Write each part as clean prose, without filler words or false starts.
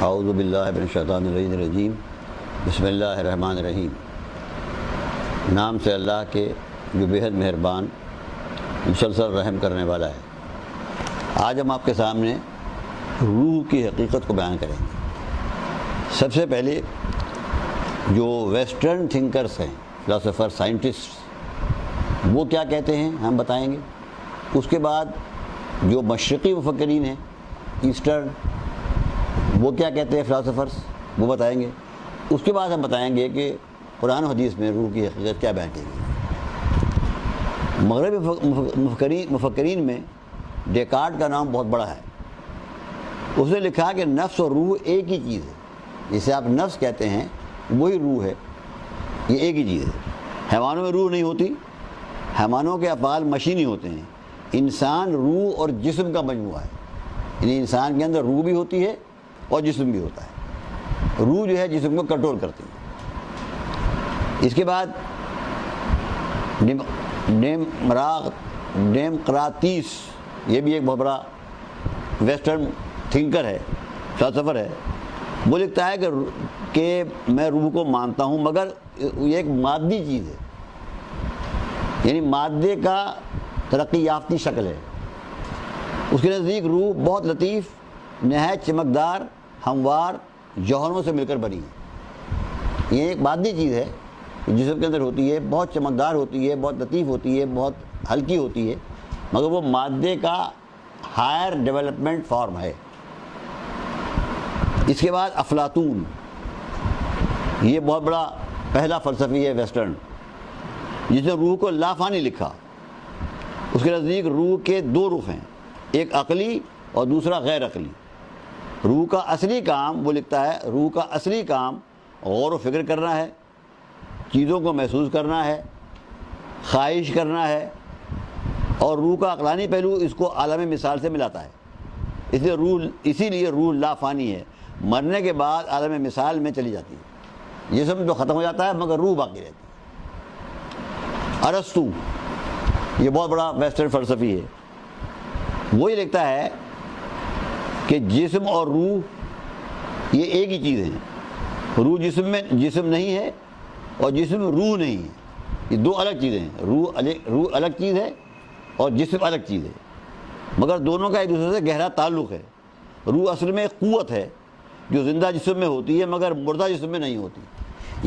اعوذ باللہ من الشیطان الرجیم بسم اللہ الرحمن الرحیم۔ نام سے اللہ کے جو بےحد مہربان مسلسل رحم کرنے والا ہے۔ آج ہم آپ کے سامنے روح کی حقیقت کو بیان کریں گے۔ سب سے پہلے جو ویسٹرن تھنکرز ہیں، فلاسفر، سائنٹسٹ، وہ کیا کہتے ہیں ہم بتائیں گے۔ اس کے بعد جو مشرقی مفکرین ہیں، ایسٹرن، وہ کیا کہتے ہیں فلاسفرز، وہ بتائیں گے۔ اس کے بعد ہم بتائیں گے کہ قرآن و حدیث میں روح کی حقیقت کیا بیان کی گئی۔ مغربی مفکرین میں ڈیکارٹ کا نام بہت بڑا ہے۔ اس نے لکھا کہ نفس اور روح ایک ہی چیز ہے۔ جسے آپ نفس کہتے ہیں وہی روح ہے، یہ ایک ہی چیز ہے۔ حیوانوں میں روح نہیں ہوتی، حیوانوں کے افعال مشینی ہوتے ہیں۔ انسان روح اور جسم کا مجموعہ ہے، یعنی انسان کے اندر روح بھی ہوتی ہے اور جسم بھی ہوتا ہے۔ روح جو ہے جسم کو کنٹرول کرتی ہے۔ اس کے بعد ڈیمقراطیس، یہ بھی ایک بہت بڑا ویسٹرن تھنکر ہے، فلسفر ہے۔ وہ لکھتا ہے کہ میں روح کو مانتا ہوں مگر یہ ایک مادی چیز ہے، یعنی مادے کا ترقی یافتہ شکل ہے۔ اس کے نزدیک روح بہت لطیف، نہایت چمکدار، ہموار جوہروں سے مل کر بنی ہے۔ یہ ایک مادی چیز ہے، جسم کے اندر ہوتی ہے، بہت چمکدار ہوتی ہے، بہت لطیف ہوتی ہے، بہت ہلکی ہوتی ہے، مگر وہ مادے کا ہائر ڈیولپمنٹ فارم ہے۔ اس کے بعد افلاطون، یہ بہت بڑا پہلا فلسفی ہے ویسٹرن، جس نے روح کو لافانی لکھا۔ اس کے نزدیک روح کے دو رخ ہیں، ایک عقلی اور دوسرا غیر عقلی۔ روح کا اصلی کام، وہ لکھتا ہے، روح کا اصلی کام غور و فکر کرنا ہے، چیزوں کو محسوس کرنا ہے، خواہش کرنا ہے، اور روح کا عقلانی پہلو اس کو عالم مثال سے ملاتا ہے۔ اسی لیے روح لافانی ہے، مرنے کے بعد عالم مثال میں چلی جاتی ہے۔ جسم تو ختم ہو جاتا ہے مگر روح باقی رہتی ہے۔ ارسطو، یہ بہت بڑا ویسٹرن فلسفی ہے، وہی لکھتا ہے کہ جسم اور روح یہ ایک ہی چیز ہے۔ روح جسم میں جسم نہیں ہے اور جسم روح نہیں ہے، یہ دو الگ چیزیں ہیں۔ روح الگ چیز ہے اور جسم الگ چیز ہے، مگر دونوں کا ایک دوسرے سے گہرا تعلق ہے۔ روح اصل میں ایک قوت ہے جو زندہ جسم میں ہوتی ہے مگر مردہ جسم میں نہیں ہوتی،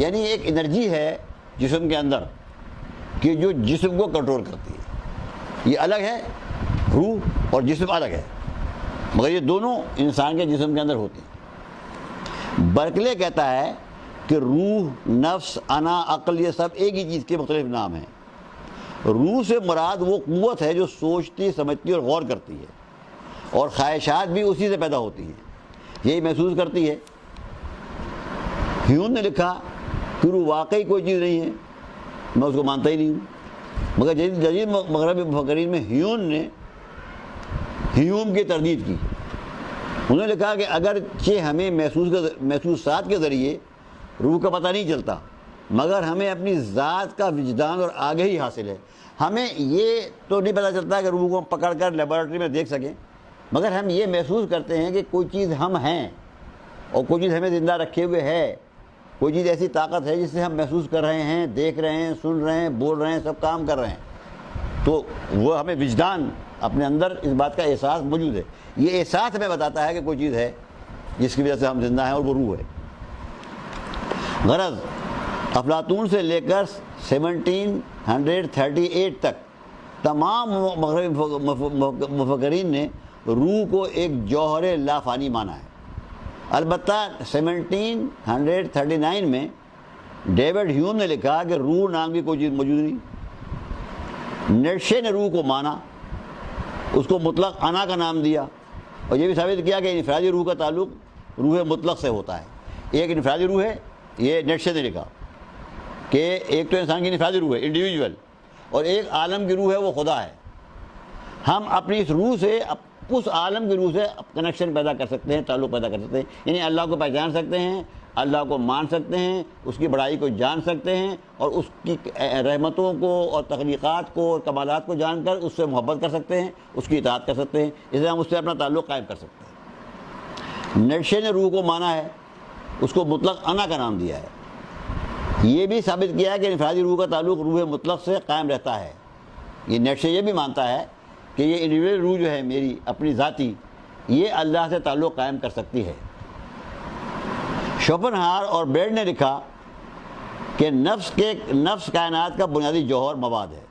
یعنی ایک انرجی ہے جسم کے اندر کہ جو جسم کو کنٹرول کرتی ہے۔ یہ الگ ہے، روح اور جسم الگ ہے، مگر یہ دونوں انسان کے جسم کے اندر ہوتی ہیں۔ برکلے کہتا ہے کہ روح، نفس، انا، عقل، یہ سب ایک ہی چیز کے مختلف نام ہیں۔ روح سے مراد وہ قوت ہے جو سوچتی، سمجھتی اور غور کرتی ہے، اور خواہشات بھی اسی سے پیدا ہوتی ہیں، یہی محسوس کرتی ہے۔ ہیوم نے لکھا کہ روح واقعی کوئی چیز نہیں ہے، میں اس کو مانتا ہی نہیں ہوں، مگر جدید مغربی مفکرین میں ہیوم کی تردید کی۔ انہوں نے لکھا کہ اگرچہ ہمیں محسوسات کے ذریعے روح کا پتہ نہیں چلتا، مگر ہمیں اپنی ذات کا وجدان اور آگہی حاصل ہے۔ ہمیں یہ تو نہیں پتہ چلتا کہ روح کو پکڑ کر لیبارٹری میں دیکھ سکیں، مگر ہم یہ محسوس کرتے ہیں کہ کوئی چیز ہم ہیں اور کوئی چیز ہمیں زندہ رکھے ہوئے ہے، کوئی چیز ایسی طاقت ہے جس سے ہم محسوس کر رہے ہیں، دیکھ رہے ہیں، سن رہے ہیں، بول رہے ہیں، سب کام کر رہے ہیں۔ تو وہ ہمیں وجدان، اپنے اندر اس بات کا احساس موجود ہے۔ یہ احساس ہمیں بتاتا ہے کہ کوئی چیز ہے جس کی وجہ سے ہم زندہ ہیں، اور وہ روح ہے۔ غرض افلاطون سے لے کر 1738 تک تمام مغربی مفکرین نے روح کو ایک جوہر لافانی مانا ہے۔ البتہ 1739 میں ڈیوڈ ہیوم نے لکھا کہ روح نام کی کوئی چیز موجود نہیں۔ نیٹشے نے روح کو مانا، اس کو مطلق انا کا نام دیا، اور یہ بھی ثابت کیا کہ انفرادی روح کا تعلق روح مطلق سے ہوتا ہے۔ ایک انفرادی روح ہے، یہ نیٹشے نے لکھا کہ ایک تو انسان کی انفرادی روح ہے، انڈیویجول، اور ایک عالم کی روح ہے، وہ خدا ہے۔ ہم اپنی اس روح سے، اس عالم کی روح سے کنیکشن پیدا کر سکتے ہیں، تعلق پیدا کر سکتے ہیں، یعنی اللہ کو پہچان سکتے ہیں، اللہ کو مان سکتے ہیں، اس کی بڑائی کو جان سکتے ہیں، اور اس کی رحمتوں کو اور تخلیقات کو اور کمالات کو جان کر اس سے محبت کر سکتے ہیں، اس کی اطاعت کر سکتے ہیں، اس سے ہم اس سے اپنا تعلق قائم کر سکتے ہیں۔ نیٹشے نے روح کو مانا ہے، اس کو مطلق انا کا نام دیا ہے۔ یہ بھی ثابت کیا ہے کہ انفرادی روح کا تعلق روح مطلق سے قائم رہتا ہے۔ یہ نیٹشے یہ بھی مانتا ہے کہ یہ انڈیویجول روح جو ہے میری اپنی ذاتی، یہ اللہ سے تعلق قائم کر سکتی ہے۔ شوپنہاور اور بیرڈ نے لکھا کہ نفس کائنات کا بنیادی جوہر مواد ہے،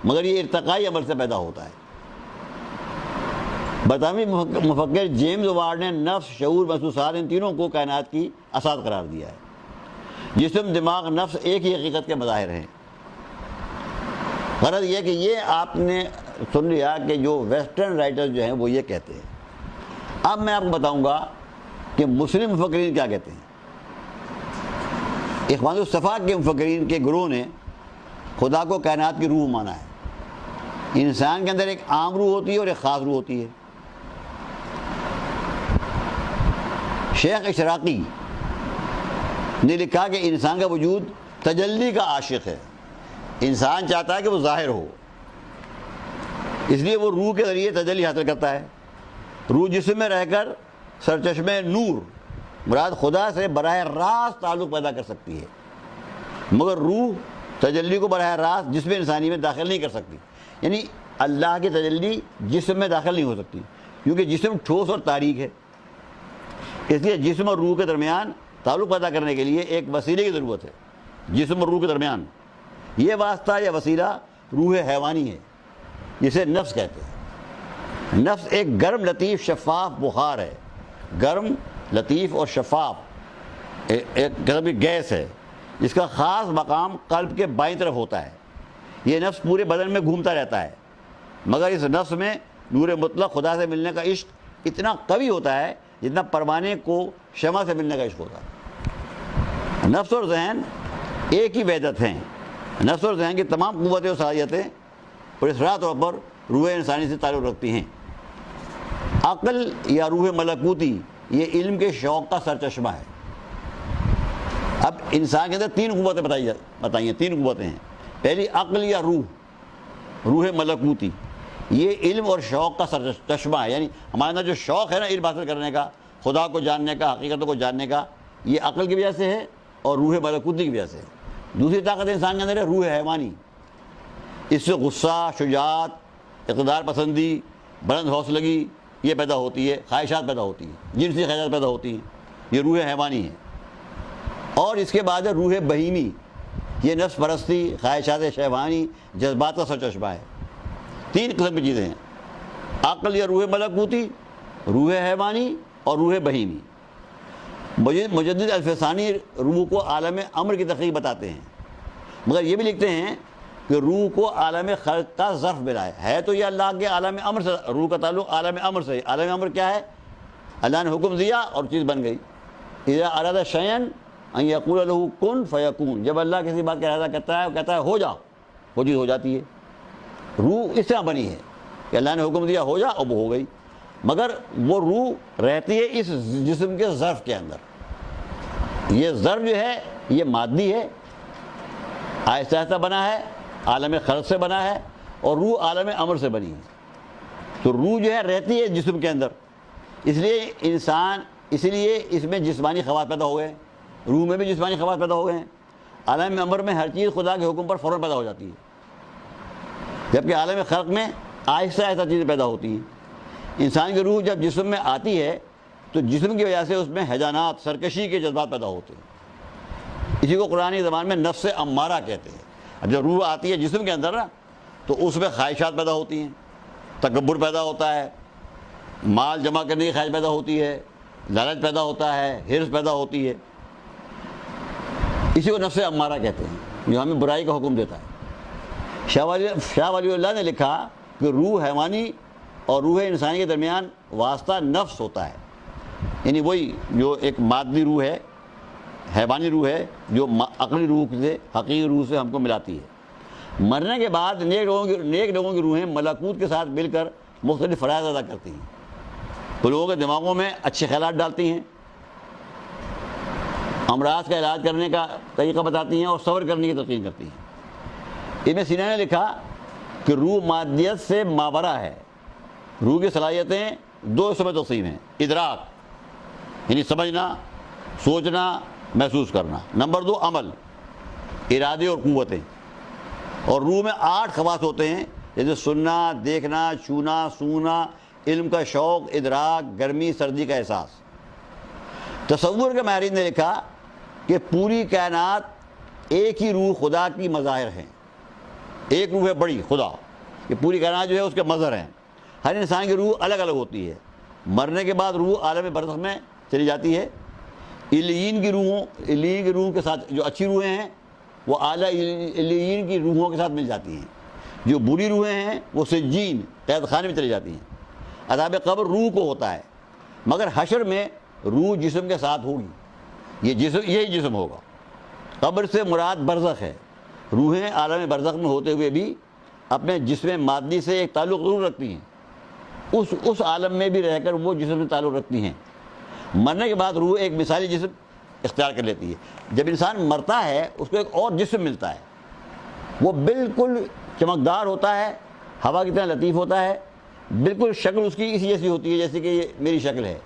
مگر یہ ارتقائی عمل سے پیدا ہوتا ہے۔ برطانوی مفکر جیمز وارڈ نے نفس، شعور، محسوسات، ان تینوں کو کائنات کی اساس قرار دیا ہے۔ جسم، دماغ، نفس ایک ہی حقیقت کے مظاہر ہیں۔ غرض یہ کہ یہ آپ نے سن لیا کہ جو ویسٹرن رائٹر جو ہیں وہ یہ کہتے ہیں۔ اب میں آپ کو بتاؤں گا کہ مسلم مفکرین کیا کہتے ہیں۔ اخوان الصفا کے مفکرین کے گروہ نے خدا کو کائنات کی روح مانا ہے۔ انسان کے اندر ایک عام روح ہوتی ہے اور ایک خاص روح ہوتی ہے۔ شیخ اشراقی نے لکھا کہ انسان کا وجود تجلی کا عاشق ہے۔ انسان چاہتا ہے کہ وہ ظاہر ہو، اس لیے وہ روح کے ذریعے تجلی حاصل کرتا ہے۔ روح جسم میں رہ کر سرچشمے نور مراد خدا سے براہ راست تعلق پیدا کر سکتی ہے، مگر روح تجلی کو براہ راست جسم انسانی میں داخل نہیں کر سکتی۔ یعنی اللہ کی تجلی جسم میں داخل نہیں ہو سکتی، کیونکہ جسم ٹھوس اور تاریک ہے۔ اس لیے جسم اور روح کے درمیان تعلق پیدا کرنے کے لیے ایک وسیلے کی ضرورت ہے۔ جسم اور روح کے درمیان یہ واسطہ یا وسیلہ روح حیوانی ہے، جسے نفس کہتے ہیں۔ نفس ایک گرم، لطیف، شفاف بخار ہے۔ گرم، لطیف اور شفاف ایک قسم کی گیس ہے جس کا خاص مقام قلب کے بائیں طرف ہوتا ہے۔ یہ نفس پورے بدن میں گھومتا رہتا ہے، مگر اس نفس میں نور مطلق خدا سے ملنے کا عشق اتنا قوی ہوتا ہے جتنا پروانے کو شمع سے ملنے کا عشق ہوتا ہے۔ نفس اور ذہن ایک ہی وحدت ہیں۔ نفس اور ذہن کی تمام قوتیں اور صلاحیتیں پراسرار طور پر روح انسانی سے تعلق رکھتی ہیں۔ عقل یا روح ملکوتی یہ علم کے شوق کا سرچشمہ ہے۔ اب انسان کے اندر تین قوتیں بتائیے، تین قوتیں ہیں۔ پہلی عقل یا روح ملکوتی، یہ علم اور شوق کا سرچشمہ ہے۔ یعنی ہمارے اندر جو شوق ہے نا علم حاصل کرنے کا، خدا کو جاننے کا، حقیقتوں کو جاننے کا، یہ عقل کی وجہ سے ہے اور روح ملکوتی کی وجہ سے ہے۔ دوسری طاقت انسان کے اندر ہے روح حیوانی۔ اس سے غصہ، شجاعت، اقتدار پسندی، بلند حوصلگی یہ پیدا ہوتی ہے، خواہشات پیدا ہوتی ہیں، جنسی خواہشات پیدا ہوتی ہیں، یہ روح حیوانی ہے۔ اور اس کے بعد ہے روح بہیمی، یہ نفس پرستی، خواہشات شہوانی، جذبات کا سرچشمہ ہے۔ تین قسم کی چیزیں ہیں، عقل یا روح ملکوتی، روح حیوانی اور روح بہیمی۔ مجدد الفسانی روح کو عالم امر کی تحقیق بتاتے ہیں، مگر یہ بھی لکھتے ہیں کہ روح کو عالم خلق کا ظرف ملا ہے تو یہ اللہ کے عالم امر سے، روح کا تعلق عالم امر سے۔ عالم امر کیا ہے؟ اللہ نے حکم دیا اور چیز بن گئی۔ اذا اراد شیئا ان یقول له کن فیکون، جب اللہ کسی بات کا ارادہ کرتا ہے وہ کہتا ہے ہو جا، وہ چیز ہو جاتی ہے۔ روح اس طرح بنی ہے کہ اللہ نے حکم دیا ہو جا اور وہ ہو گئی، مگر وہ روح رہتی ہے اس جسم کے ظرف کے اندر۔ یہ ظرف جو ہے یہ مادی ہے، آہستہ آہستہ بنا ہے، عالم خلق سے بنا ہے، اور روح عالم امر سے بنی ہے۔ تو روح جو ہے رہتی ہے جسم کے اندر، اس لیے اس میں جسمانی خواص پیدا ہو گئے، روح میں بھی جسمانی خواص پیدا ہو گئے ہیں۔ عالم امر میں ہر چیز خدا کے حکم پر فوراً پیدا ہو جاتی ہے، جبکہ عالم خلق میں آہستہ آہستہ چیزیں پیدا ہوتی ہیں۔ انسان کی روح جب جسم میں آتی ہے تو جسم کی وجہ سے اس میں ہیجانات، سرکشی کے جذبات پیدا ہوتے ہیں۔ اسی کو قرآنی زبان میں نفس امارہ کہتے ہیں۔ اب جب روح آتی ہے جسم کے اندر نا تو اس میں خواہشات پیدا ہوتی ہیں، تکبر پیدا ہوتا ہے، مال جمع کرنے کی خواہش پیدا ہوتی ہے، لالچ پیدا ہوتا ہے، حرص پیدا ہوتی ہے۔ اسی کو نفس امارہ کہتے ہیں جو ہمیں برائی کا حکم دیتا ہے۔ شاہ ولی اللہ نے لکھا کہ روح حیوانی اور روح انسانی کے درمیان واسطہ نفس ہوتا ہے، یعنی وہی جو ایک مادی روح ہے، حیوانی روح ہے، جو عقلی روح سے، حقیقی روح سے ہم کو ملاتی ہے۔ مرنے کے بعد نیک لوگوں کی روحیں ملکوت کے ساتھ مل کر مختلف فرائض ادا کرتی ہیں۔ تو لوگوں کے دماغوں میں اچھے خیالات ڈالتی ہیں، امراض کا علاج کرنے کا طریقہ بتاتی ہیں اور صبر کرنے کی تلقین کرتی ہیں۔ ابن سینا نے لکھا کہ روح مادیت سے ماورا ہے۔ روح کی صلاحیتیں دو حصوں میں تقسیم ہیں، ادراک یعنی سمجھنا، سوچنا، محسوس کرنا۔ نمبر 2 عمل، ارادے اور قوتیں۔ اور روح میں 8 خواص ہوتے ہیں، جیسے سننا، دیکھنا، چھونا، سونگنا، علم کا شوق، ادراک، گرمی سردی کا احساس۔ تصور کے ماہرین نے لکھا کہ پوری کائنات ایک ہی روح خدا کی مظاہر ہیں۔ ایک روح ہے بڑی، خدا، یہ پوری کائنات جو ہے اس کے مظہر ہیں۔ ہر انسان کی روح الگ الگ ہوتی ہے۔ مرنے کے بعد روح عالم برزخ میں چلی جاتی ہے۔ علیین کی روحوں کے ساتھ، جو اچھی روحیں ہیں وہ اعلیٰ علیین کی روحوں کے ساتھ مل جاتی ہیں۔ جو بری روحیں ہیں وہ سجین، قید خانے میں چلی جاتی ہیں۔ عذاب قبر روح کو ہوتا ہے، مگر حشر میں روح جسم کے ساتھ ہوگی۔ یہی جسم ہوگا۔ قبر سے مراد برزخ ہے۔ روحیں عالم برزخ میں ہوتے ہوئے بھی اپنے جسم مادی سے ایک تعلق ضرور رکھتی ہیں۔ اس عالم میں بھی رہ کر وہ جسم سے تعلق رکھتی ہیں۔ مرنے کے بعد روح ایک مثالی جسم اختیار کر لیتی ہے۔ جب انسان مرتا ہے اس کو ایک اور جسم ملتا ہے، وہ بالکل چمکدار ہوتا ہے، ہوا کی طرح لطیف ہوتا ہے، بالکل شکل اس کی اسی جیسی ہوتی ہے جیسے کہ یہ میری شکل ہے،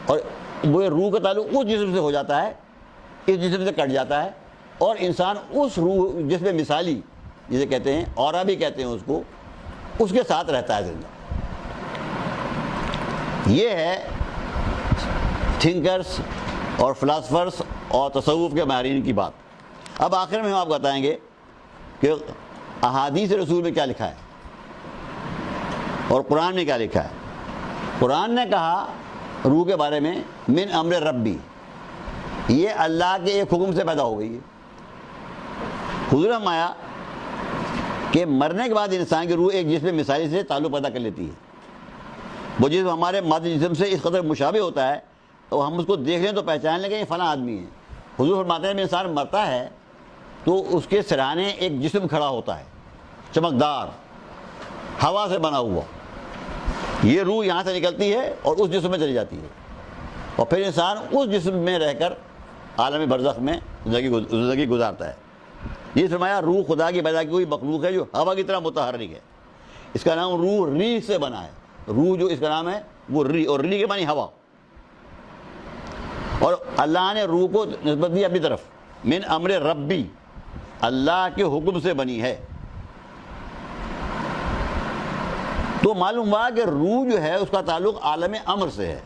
اور وہ روح کا تعلق اس جسم سے ہو جاتا ہے، اس جسم سے کٹ جاتا ہے، اور انسان اس روح جسم مثالی جسے کہتے ہیں، اورا بھی کہتے ہیں اس کو، اس کے ساتھ رہتا ہے زندہ۔ یہ ہے تھنکرز اور فلاسفرز اور تصوف کے ماہرین کی بات۔ اب آخر میں ہم آپ کو بتائیں گے کہ احادیث رسول میں کیا لکھا ہے اور قرآن نے کیا لکھا ہے۔ قرآن نے کہا روح کے بارے میں من امر ربی، یہ اللہ کے ایک حکم سے پیدا ہو گئی ہے۔ حضور نے فرمایا کہ مرنے کے بعد انسان کی روح ایک جسم مثالی سے تعلق پیدا کر لیتی ہے۔ وہ جسم ہمارے مادی جسم سے اس قدر مشابہ ہوتا ہے تو ہم اس کو دیکھ لیں تو پہچان لیں کہ یہ فلاں آدمی ہے۔ حضور فرماتے ہیں جب انسان مرتا ہے تو اس کے سرانے ایک جسم کھڑا ہوتا ہے، چمکدار، ہوا سے بنا ہوا۔ یہ روح یہاں سے نکلتی ہے اور اس جسم میں چلی جاتی ہے، اور پھر انسان اس جسم میں رہ کر عالم برزخ میں زندگی گزارتا ہے۔ یہ فرمایا روح خدا کی پیدا کی ہوئی مخلوق ہے جو ہوا کی طرح متحرک ہے۔ اس کا نام روح ریح سے بنا ہے۔ روح جو اس کا نام ہے وہ ریح، اور ریح کے معنی ہوا۔ اور اللہ نے روح کو نسبت دی اپنی طرف، من امر ربی، اللہ کے حکم سے بنی ہے۔ تو معلوم ہوا کہ روح جو ہے اس کا تعلق عالم امر سے ہے،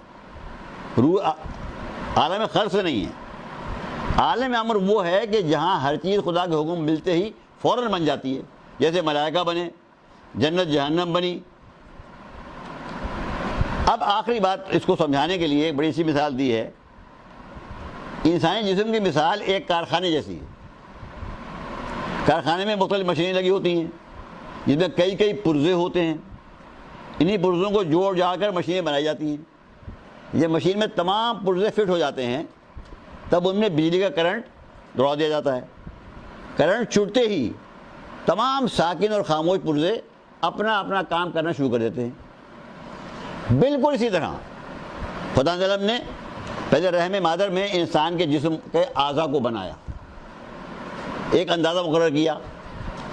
روح عالم خلق سے نہیں ہے۔ عالم امر وہ ہے کہ جہاں ہر چیز خدا کے حکم ملتے ہی فوراً بن جاتی ہے، جیسے ملائکہ بنے، جنت جہنم بنی۔ اب آخری بات اس کو سمجھانے کے لیے ایک بڑی سی مثال دی ہے۔ انسانی جسم کی مثال ایک کارخانے جیسی ہے۔ کارخانے میں مختلف مشینیں لگی ہوتی ہیں جس میں کئی پرزے ہوتے ہیں۔ انہی پرزوں کو جوڑ جاڑ کر مشینیں بنائی جاتی ہیں۔ جب مشین میں تمام پرزے فٹ ہو جاتے ہیں تب ان میں بجلی کا کرنٹ دوڑا دیا جاتا ہے۔ کرنٹ چھوٹتے ہی تمام ساکن اور خاموش پرزے اپنا اپنا کام کرنا شروع کر دیتے ہیں۔ بالکل اسی طرح خدا تعالیٰ نے پہلے رحم مادر میں انسان کے جسم کے اعضاء کو بنایا، ایک اندازہ مقرر کیا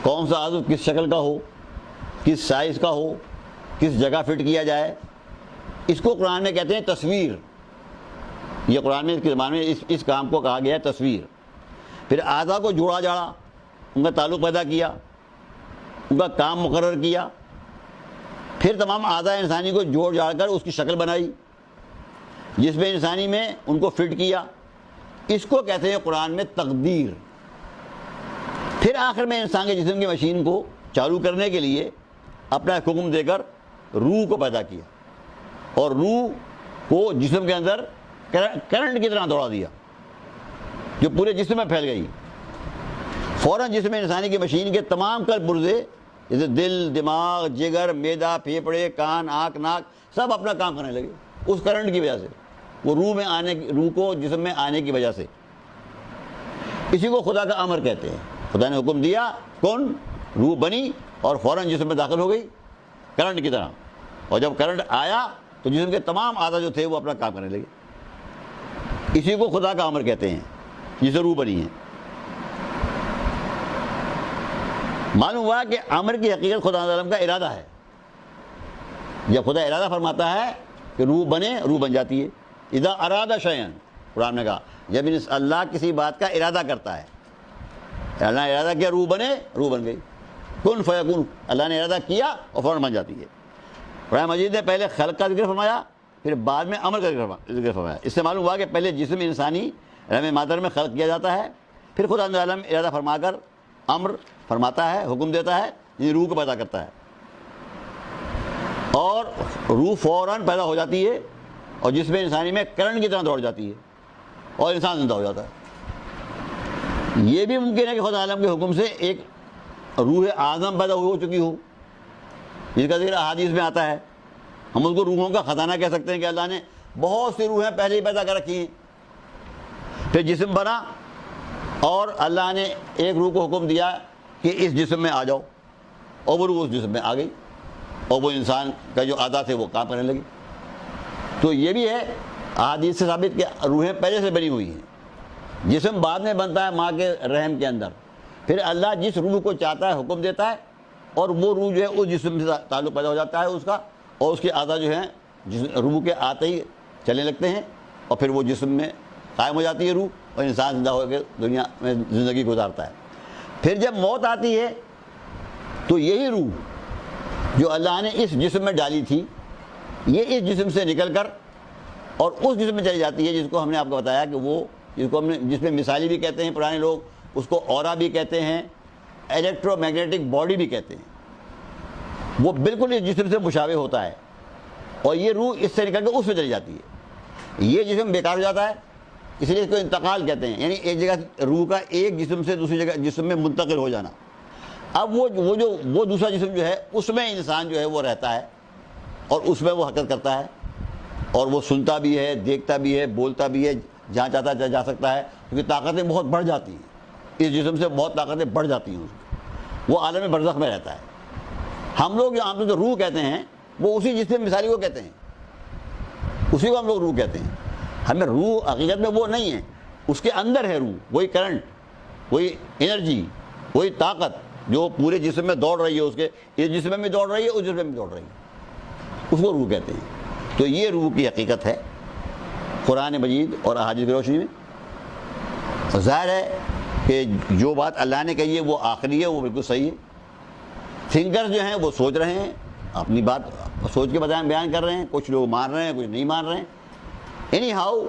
کون سا عضو کس شکل کا ہو، کس سائز کا ہو، کس جگہ فٹ کیا جائے۔ اس کو قرآن میں کہتے ہیں تصویر۔ یہ قرآن میں اس کے زمانے میں اس کام کو کہا گیا ہے تصویر۔ پھر اعضاء کو جوڑا جاڑا، ان کا تعلق پیدا کیا، ان کا کام مقرر کیا، پھر تمام اعضاء انسانی کو جوڑ جاڑ کر اس کی شکل بنائی، جس میں انسانی میں ان کو فٹ کیا۔ اس کو کہتے ہیں قرآن میں تقدیر۔ پھر آخر میں انسان کے جسم کی مشین کو چالو کرنے کے لیے اپنا حکم دے کر روح کو پیدا کیا، اور روح کو جسم کے اندر کرنٹ کی طرح دوڑا دیا جو پورے جسم میں پھیل گئی۔ فوراً جسم انسانی کی مشین کے تمام پرزے جیسے دل، دماغ، جگر، معدہ، پھیپھڑے، کان، آنکھ، ناک سب اپنا کام کرنے لگے اس کرنٹ کی وجہ سے، وہ روح کو جسم میں آنے کی وجہ سے۔ اسی کو خدا کا امر کہتے ہیں۔ خدا نے حکم دیا کون، روح بنی اور فوراً جسم میں داخل ہو گئی کرنٹ کی طرح، اور جب کرنٹ آیا تو جسم کے تمام اعضاء جو تھے وہ اپنا کام کرنے لگے۔ اسی کو خدا کا امر کہتے ہیں جسے روح بنی ہے۔ معلوم ہوا کہ امر کی حقیقت خدا تعالیٰ کا ارادہ ہے۔ جب خدا ارادہ فرماتا ہے کہ روح بنے، روح بن جاتی ہے۔ اذا اراد شیئا، قرآن نے کہا جب اللہ کسی بات کا ارادہ کرتا ہے، اللہ نے ارادہ کیا روح بنے، روح بن گئی، کن فیکون، اللہ نے ارادہ کیا اور فوراً بن جاتی ہے۔ قرآن مجید نے پہلے خلق کا ذکر فرمایا، پھر بعد میں امر کا ذکر فرمایا۔ اس سے معلوم ہوا کہ پہلے جسم انسانی رحم مادر میں خلق کیا جاتا ہے، پھر خدا عالم ارادہ فرما کر امر فرماتا ہے، حکم دیتا ہے، یعنی روح کو پیدا کرتا ہے، اور روح فوراً پیدا ہو جاتی ہے اور جسم انسانی میں کرنٹ کی طرح دوڑ جاتی ہے اور انسان زندہ ہو جاتا ہے۔ یہ بھی ممکن ہے کہ خدا عالم کے حکم سے ایک روح اعظم پیدا ہو چکی ہو، جس کا ذکر احادیث میں آتا ہے۔ ہم اس کو روحوں کا خزانہ کہہ سکتے ہیں کہ اللہ نے بہت سی روحیں پہلے ہی پیدا کر رکھی ہیں، پھر جسم بنا اور اللہ نے ایک روح کو حکم دیا کہ اس جسم میں آ جاؤ، اور وہ روح اس جسم میں آ گئی اور وہ انسان کا جو اعضاء تھے وہ کام کرنے لگی۔ تو یہ بھی ہے احادیث سے ثابت کہ روحیں پہلے سے بنی ہوئی ہیں، جسم بعد میں بنتا ہے ماں کے رحم کے اندر، پھر اللہ جس روح کو چاہتا ہے حکم دیتا ہے اور وہ روح جو ہے اس جسم سے تعلق پیدا ہو جاتا ہے اس کا، اور اس کے اعضاء جو ہیں روح کے آتے ہی چلنے لگتے ہیں، اور پھر وہ جسم میں قائم ہو جاتی ہے روح، اور انسان زندہ ہو کے دنیا میں زندگی گزارتا ہے۔ پھر جب موت آتی ہے تو یہی روح جو اللہ نے اس جسم میں ڈالی تھی، یہ اس جسم سے نکل کر اور اس جسم میں چلی جاتی ہے، جس کو ہم نے آپ کو بتایا کہ وہ جس میں مثالی بھی کہتے ہیں پرانے لوگ، اس کو اورا بھی کہتے ہیں، الیکٹرو میگنیٹک باڈی بھی کہتے ہیں۔ وہ بالکل اس جسم سے مشابہ ہوتا ہے، اور یہ روح اس سے نکل کے اس میں چلی جاتی ہے۔ یہ جسم بیکار ہو جاتا ہے، اس لیے اس کو انتقال کہتے ہیں، یعنی ایک جگہ روح کا ایک جسم سے دوسری جگہ جسم میں منتقل ہو جانا۔ اب وہ دوسرا جسم جو ہے اس میں انسان جو ہے وہ رہتا ہے، اور اس میں وہ حرکت کرتا ہے، اور وہ سنتا بھی ہے، دیکھتا بھی ہے، بولتا بھی ہے، جہاں چاہتا ہے جا سکتا ہے، کیونکہ طاقتیں بہت بڑھ جاتی ہیں، اس جسم سے بہت طاقتیں بڑھ جاتی ہیں اس کی، وہ عالم برزخ میں رہتا ہے۔ ہم لوگ جو عام طور سے روح کہتے ہیں وہ اسی جسم مثالی کو کہتے ہیں، اسی کو ہم لوگ روح کہتے ہیں۔ ہمیں روح حقیقت میں وہ نہیں ہے، اس کے اندر ہے روح، وہی کرنٹ، وہی انرجی، وہی طاقت جو پورے جسم میں دوڑ رہی ہے، اس کے اس جسم میں بھی دوڑ رہی ہے، اس جسم میں بھی دوڑ رہی ہے، اس کو روح کہتے ہیں۔ تو یہ روح کی حقیقت ہے قرآن مجید اور احادیث کی روشنی میں۔ ظاہر ہے کہ جو بات اللہ نے کہی ہے وہ آخری ہے، وہ بالکل صحیح ہے۔ تھنکر جو ہیں وہ سوچ رہے ہیں، اپنی بات سوچ کے بیان کر رہے ہیں، کچھ لوگ مان رہے ہیں، کچھ نہیں مان رہے ہیں۔ اینی ہاؤ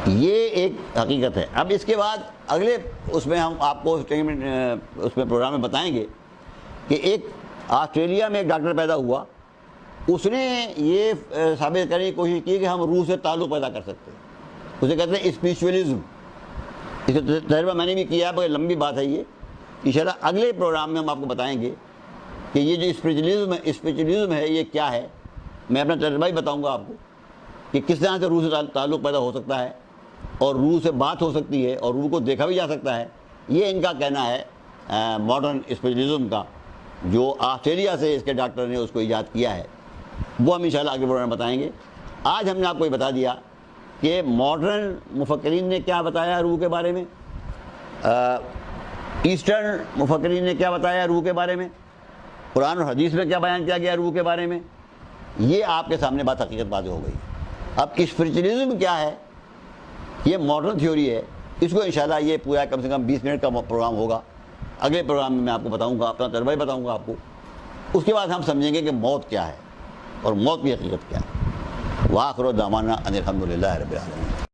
یہ ایک حقیقت ہے۔ اب اس کے بعد اگلے اس میں ہم آپ کو اس میں پروگرام میں بتائیں گے کہ ایک آسٹریلیا میں ایک ڈاکٹر پیدا ہوا، اس نے یہ ثابت کرنے کی کوشش کی کہ ہم روح سے تعلق پیدا کر سکتے ہیں، اسے کہتے ہیں اسپریچولیزم۔ اس کا تجربہ میں نے بھی کیا ہے، بڑی لمبی بات ہے یہ، انشاءاللہ اگلے پروگرام میں ہم آپ کو بتائیں گے کہ یہ جو اسپریچولیزم ہے یہ کیا ہے۔ میں اپنا تجربہ ہی بتاؤں گا آپ کو کہ کس طرح سے روح سے تعلق پیدا ہو سکتا ہے، اور روح سے بات ہو سکتی ہے، اور روح کو دیکھا بھی جا سکتا ہے۔ یہ ان کا کہنا ہے ماڈرن اسپریچولیزم کا، جو آسٹریلیا سے اس کے ڈاکٹر نے اس کو ایجاد کیا ہے، وہ ہم انشاءاللہ آگے پروگرام میں بتائیں گے۔ آج ہم نے آپ کو یہ بتا دیا کہ ماڈرن مفکرین نے کیا بتایا روح کے بارے میں، ایسٹرن مفکرین نے کیا بتایا روح کے بارے میں، قرآن اور حدیث میں کیا بیان کیا گیا روح کے بارے میں۔ یہ آپ کے سامنے بات حقیقت واضح ہو گئی۔ اب اسپریچولیزم کیا ہے، یہ ماڈرن تھیوری ہے، اس کو انشاءاللہ یہ پورا کم سے کم 20 منٹ کا پروگرام ہوگا۔ اگلے پروگرام میں آپ کو بتاؤں گا، اپنا تجربہ بتاؤں گا آپ کو۔ اس کے بعد ہم سمجھیں گے کہ موت کیا ہے اور موت کی حقیقت کیا ہے۔ وآخر دعوانا ان الحمد للہ رب العالمین۔